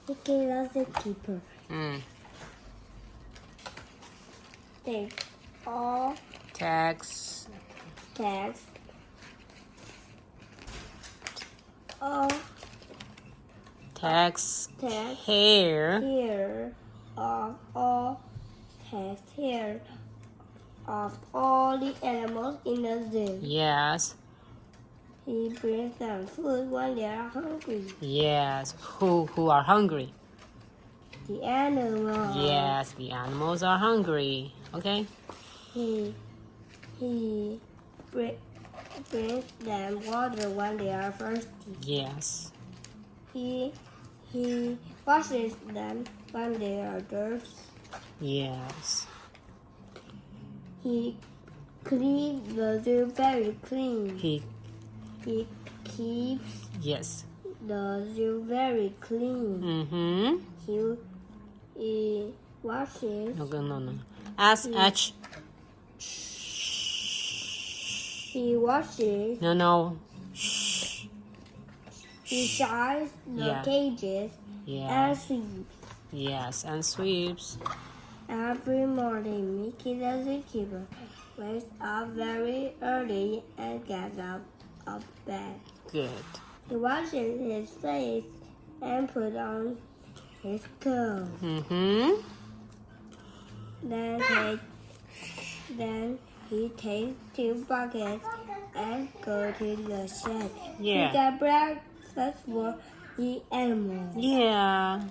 Mickey the zookeeper. They all Tags. all Tags. tags Hair. here of all tags here of all the animals in the zoo. Yes. He brings them food when they are hungry. Yes. Who are hungry? The animals. Yes, the animals are hungry. Okay. He brings them water when they are thirsty. Yes. He washes them when they are dirty. Yes. He cleans the zoo very clean. He. He keeps Yes. the zoo very clean. He washes. No. S-H. He washes. No. He shines the Yeah. cages Yeah. and sweeps. Yes, and sweeps. Every morning, Mickey the zookeeper wakes up very early and gets out of bed. Good. He washes his face and puts on his coat. Then he takes 2 buckets and goes to the shed. Yeah. He got breakfast for the animals. Yeah.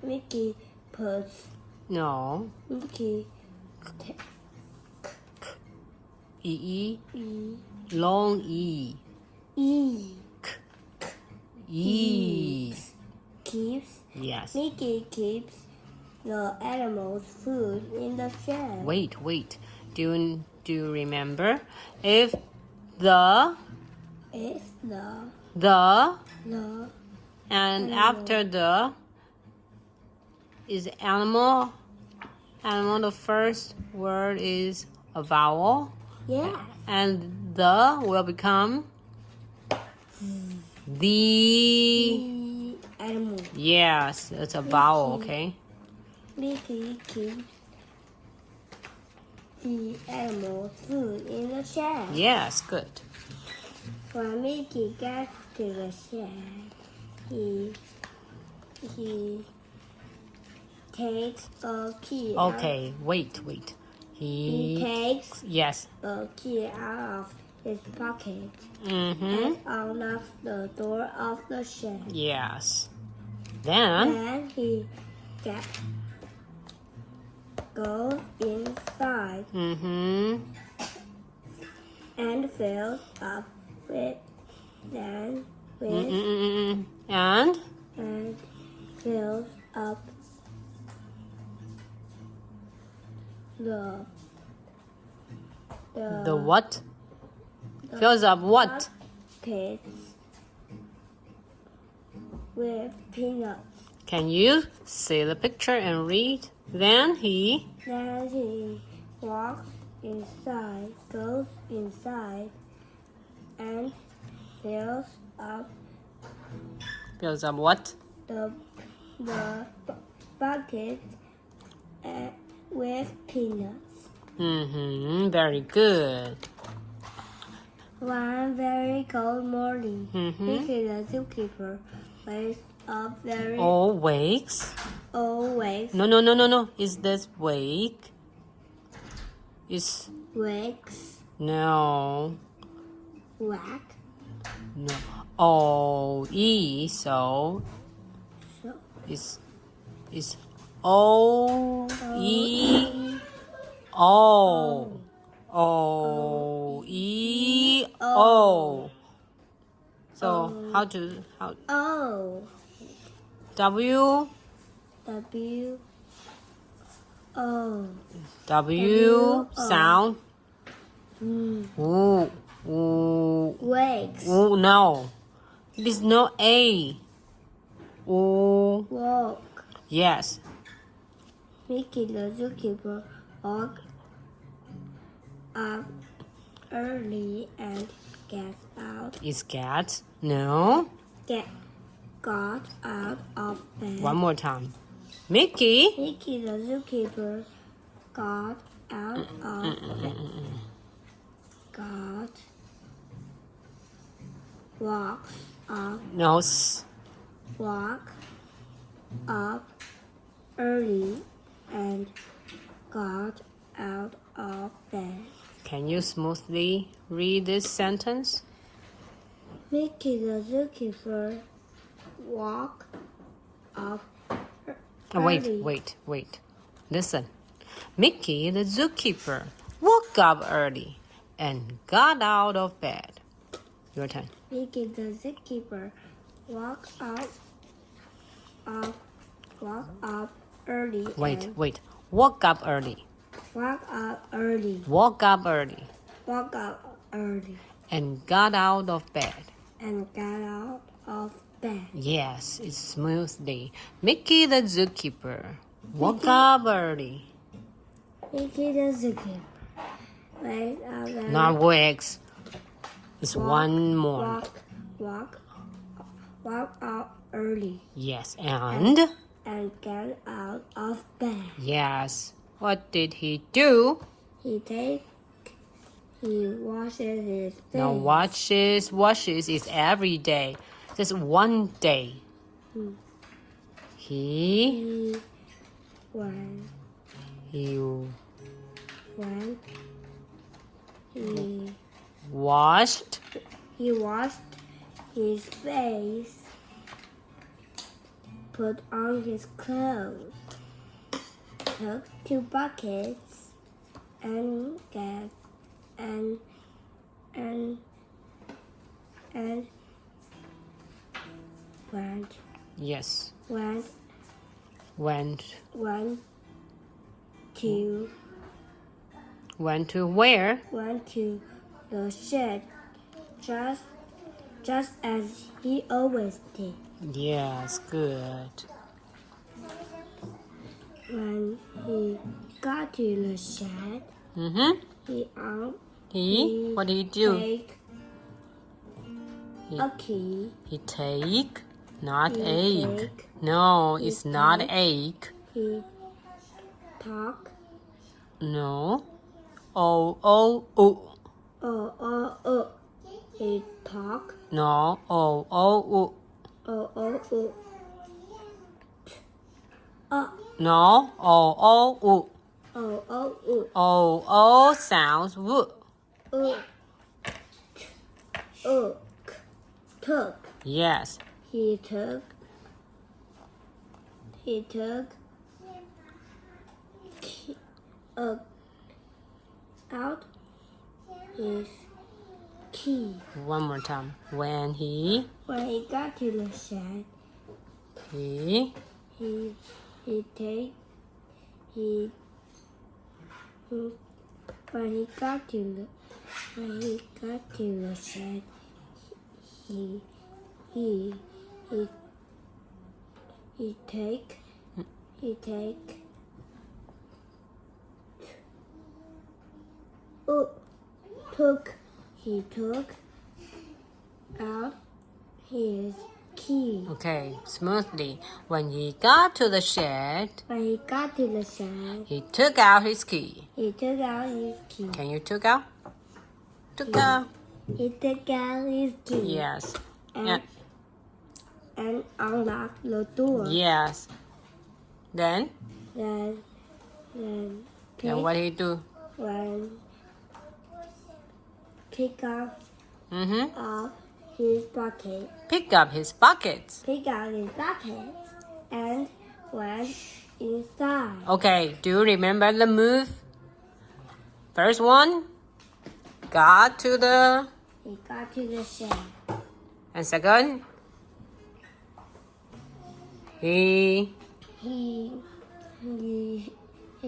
Mickey puts. No. Mickey E. Long E. E. keeps. Yes. Mickey keeps the animals' food in the shed. Wait. Do you remember? If the It's the the and after the is animal. Animal, the first word is a vowel. yeah. And the will become the. The animal. Yes, it's a vowel, okay? Mickey keeps the animals' food in the shed. Yes, good. When Mickey gets to the shed, he takes a key. Okay, wait. He takes Yes. a key out of his pocket Mm-hmm. and unlocks the door of the shed. Yes. Then. Then he goes inside Mm-hmm. and fills up with And and fills up the what? Fills up what? buckets with peanuts. Can you see the picture and read? Then he. Then he walks inside, goes inside, and fills up Fills up what? the bucket with peanuts. Mm-hmm. Very good. One very cold morning, Mickey the zookeeper wakes up very Wakes. wakes No. Is this wake? Is wakes no. whack. No. O-E. So is O-E. O. O-E-O. So how O W W O W sound. Ooh. wakes Ooh, no. There's no A. Ooh. woke. Yes. Mickey the zookeeper woke up early and gets out. Is cat? No. Got out of bed. One more time. Mickey. Mickey the zookeeper got out of bed. Walk No. up early and got out of bed. Can you smoothly read this sentence? Mickey the zookeeper walked up early. Wait. Listen. Mickey the zookeeper woke up early and got out of bed. Your turn. Mickey the zookeeper walked up early. Wait. Woke up early. Walk up early. Woke up early Walk up early and got out of bed. and got out of bed. Yes, it's smoothly. Mickey the zookeeper woke up early. Mickey the zookeeper wakes up early. Not wakes. It's one more. Walk up early Yes, and get out of bed. yes. What did he do? He washes his face. No, washes is every day. Just one day. He When washed he washed his face, put on his clothes, took 2 buckets, and yes. went to where? went to the shed, just as he always did. Yes, good. When he got to the shed, What did he do? take a key. He take, not He egg. take. No, He it's not take. egg. He talk. No. Oh. He talk. No. Oh. No. Sounds w. Took. Yes. He took out his key. One more time. When he When he got to the shed, he when he got to the shed, he took out his key. Okay, smoothly. When he got to the shed, When he got to the shed, he took out his key. he took out his key. Can you took out? Took out. He took out his key. Yes. And unlocked the door. Yes. Then Then what did he do? Pick up his bucket. Pick up his buckets. Pick out his bucket and went inside. Okay, do you remember the move? First one, got to the, He got to the shed. and second, he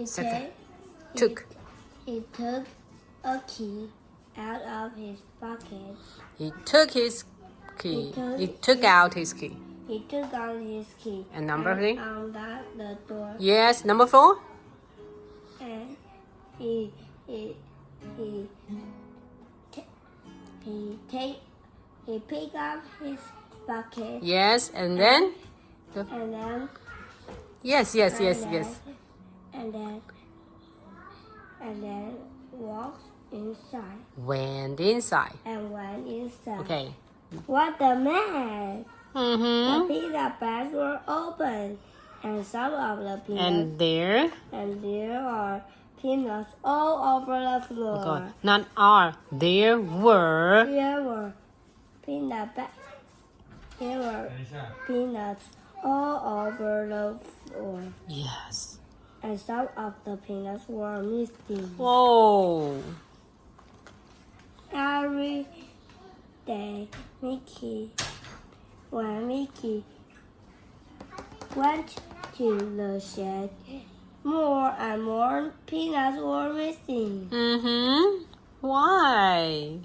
Second, took. He took a key out of his pocket. He took his key. He He took out his key. He took out his key. And number 3? Unlocked the door. Yes, number 4. And he he pick up his bucket Yes, and then? and then Yes. and then walks inside Went inside. and went inside. Okay. What a mess! The Mm-hmm. peanut bags were open, and some of the peanuts And there? and there are peanuts all over the floor. Okay. Not are. There were. There were peanut bags. There were peanuts all over the floor, Yes. and some of the peanuts were missing. Whoa. Every day, when Mickey went to the shed, more and more peanuts were missing. Mm-hmm. Why?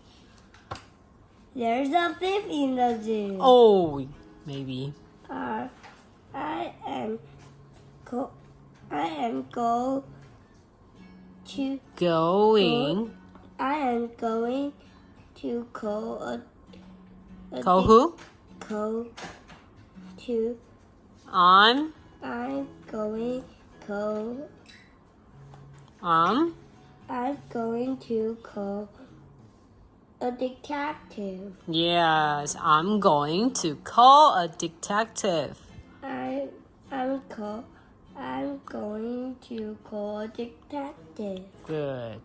There's a thief in the zoo. Oh, maybe. I am go to Going. I am going to call a Call who? call to I'm I'm going call I'm going to call a detective. Yes, I'm going to call a detective. I'm going to call a detective. Good.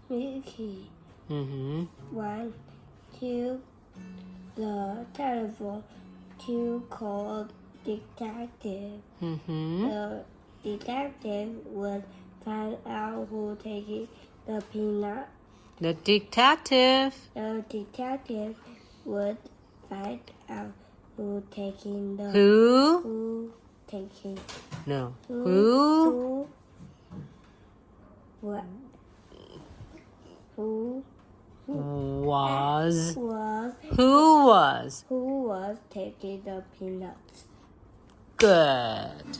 Mickey Mm-hmm. went to the telephone to call a detective. Mm-hmm. The detective would find out who taking the peanut. The detective. The detective would find out who taking the Who? taking No. who Who? what who Was. was Who was? who was taking the peanuts. Good.